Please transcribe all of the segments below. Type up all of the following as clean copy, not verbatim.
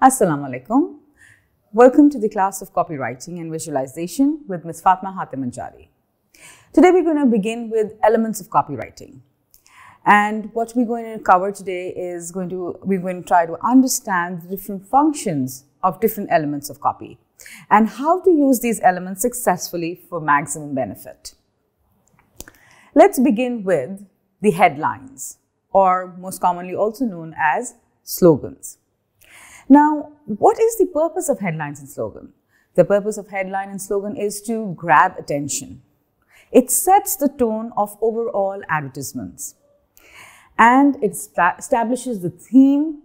Assalamu alaikum. Welcome to the class of copywriting and visualization with Ms. Fatma Hatem Anjari. Today we're going to begin with elements of copywriting. And what we're going to cover today is we're going to try to understand the different functions of different elements of copy and how to use these elements successfully for maximum benefit. Let's begin with the headlines, or most commonly also known as slogans. Now, what is the purpose of headlines and slogan? The purpose of headline and slogan is to grab attention. It sets the tone of overall advertisements, and it establishes the theme,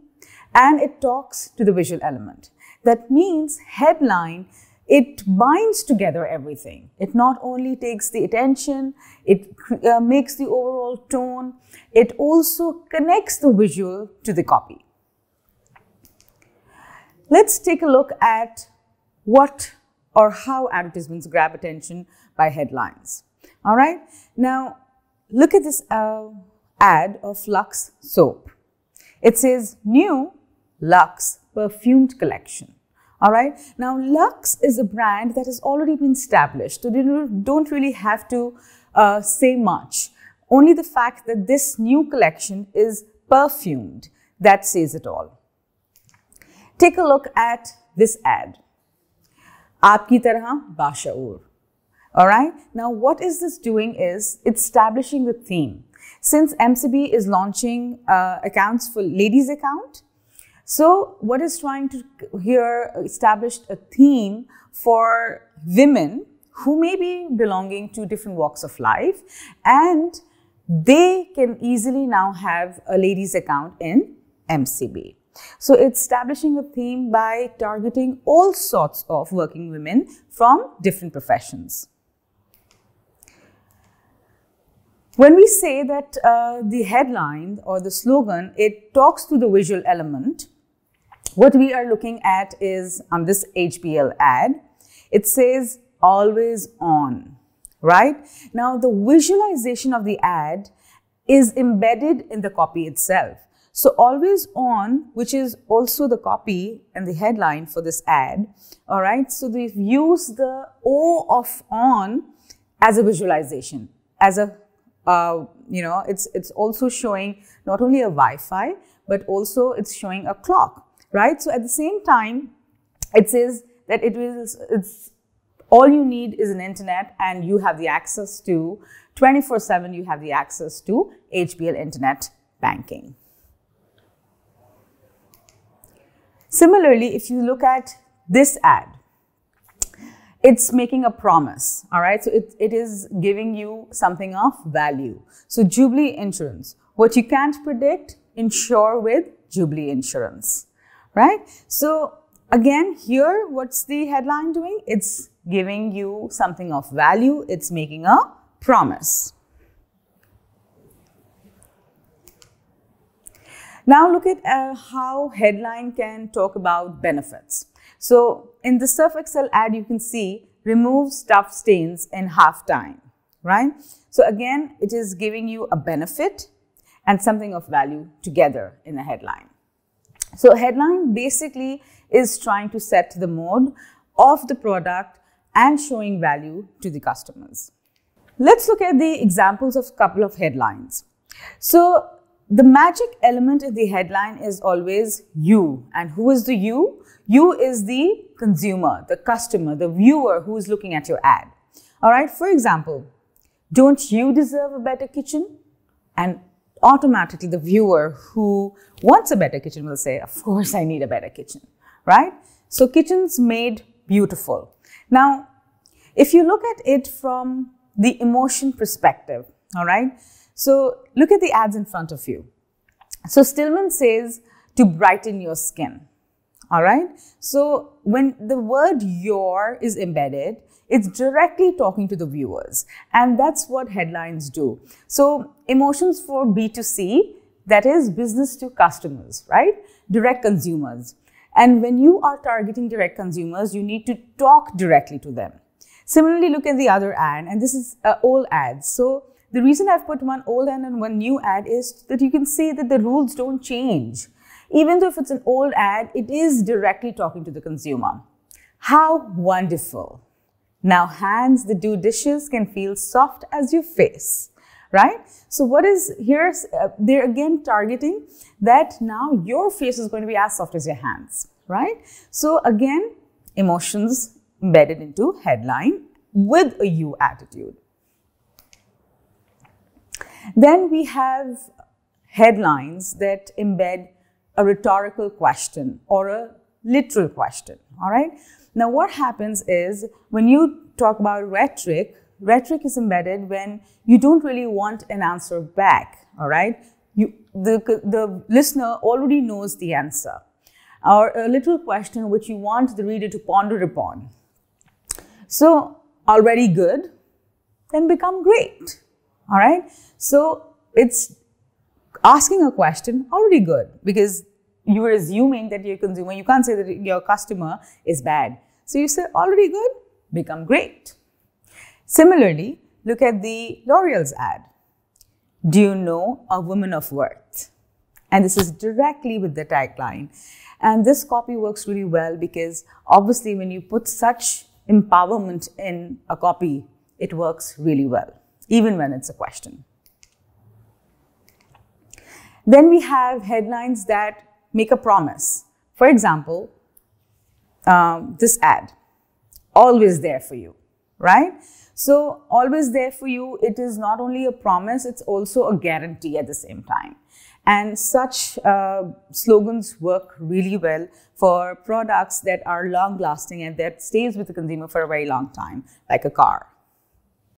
and it talks to the visual element. That means headline, it binds together everything. It not only takes the attention, it makes the overall tone, it also connects the visual to the copy. Let's take a look at what or how advertisements grab attention by headlines. All right. Now, look at this ad of Flux Soap. It says new Lux perfumed collection. All right. Now, Lux is a brand that has already been established. So, you don't really have to say much. Only the fact that this new collection is perfumed, that says it all. Take a look at this ad. Aapki tarah bashaur. All right. Now, what is this doing is it's establishing the theme. Since MCB is launching accounts for ladies account, so what is trying to here establish a theme for women who may be belonging to different walks of life, and they can easily now have a ladies account in MCB. So it's establishing a theme by targeting all sorts of working women from different professions. When we say that the headline or the slogan, it talks to the visual element, what we are looking at is on this HBL ad, it says always on, right? Now the visualization of the ad is embedded in the copy itself. So always on, which is also the copy and the headline for this ad, all right? So we've used the O of on as a visualization, as a, it's also showing not only a Wi-Fi, but also it's showing a clock, right? So at the same time, it says that it's all you need is an internet, and you have the access to 24/7, you have the access to HBL internet banking. Similarly, if you look at this ad, it's making a promise, all right? So it is giving you something of value. So Jubilee Insurance, what you can't predict, insure with Jubilee Insurance, right? So again, here, what's the headline doing? It's giving you something of value. It's making a promise. Now look at how headline can talk about benefits. So in the Surf Excel ad, you can see remove stuff stains in half time, right? So again, it is giving you a benefit and something of value together in a headline. So headline basically is trying to set the mode of the product and showing value to the customers. Let's look at the examples of a couple of headlines. So the magic element in the headline is always you. And who is the you? You is the consumer, the customer, the viewer who is looking at your ad. All right. For example, don't you deserve a better kitchen? And automatically the viewer who wants a better kitchen will say, of course I need a better kitchen, right? So kitchens made beautiful. Now, if you look at it from the emotion perspective, all right? So look at the ads in front of you. So Stillman says to brighten your skin. All right. So when the word your is embedded, it's directly talking to the viewers. And that's what headlines do. So emotions for B2C, that is business to customers, right? Direct consumers. And when you are targeting direct consumers, you need to talk directly to them. Similarly, look at the other ad, and this is old ads. So the reason I've put one old ad and one new ad is that you can see that the rules don't change. Even though if it's an old ad, it is directly talking to the consumer. How wonderful. Now hands that do dishes can feel soft as your face, right? So what is here, they're again targeting that now your face is going to be as soft as your hands, right? So again, emotions embedded into headline with a you attitude. Then we have headlines that embed a rhetorical question or a literal question, all right? Now what happens is when you talk about rhetoric, rhetoric is embedded when you don't really want an answer back, all right? The listener already knows the answer, or a literal question which you want the reader to ponder upon. So already good, then become great, all right? So it's asking a question, already good, because you are assuming that your consumer, you can't say that your customer is bad. So you say already good, become great. Similarly, look at the L'Oreal's ad. Do you know a woman of worth? And this is directly with the tagline. And this copy works really well because obviously when you put such empowerment in a copy, it works really well, even when it's a question. Then we have headlines that make a promise. For example, this ad, always there for you, right? So always there for you, it is not only a promise, it's also a guarantee at the same time. And such slogans work really well for products that are long lasting and that stays with the consumer for a very long time, like a car.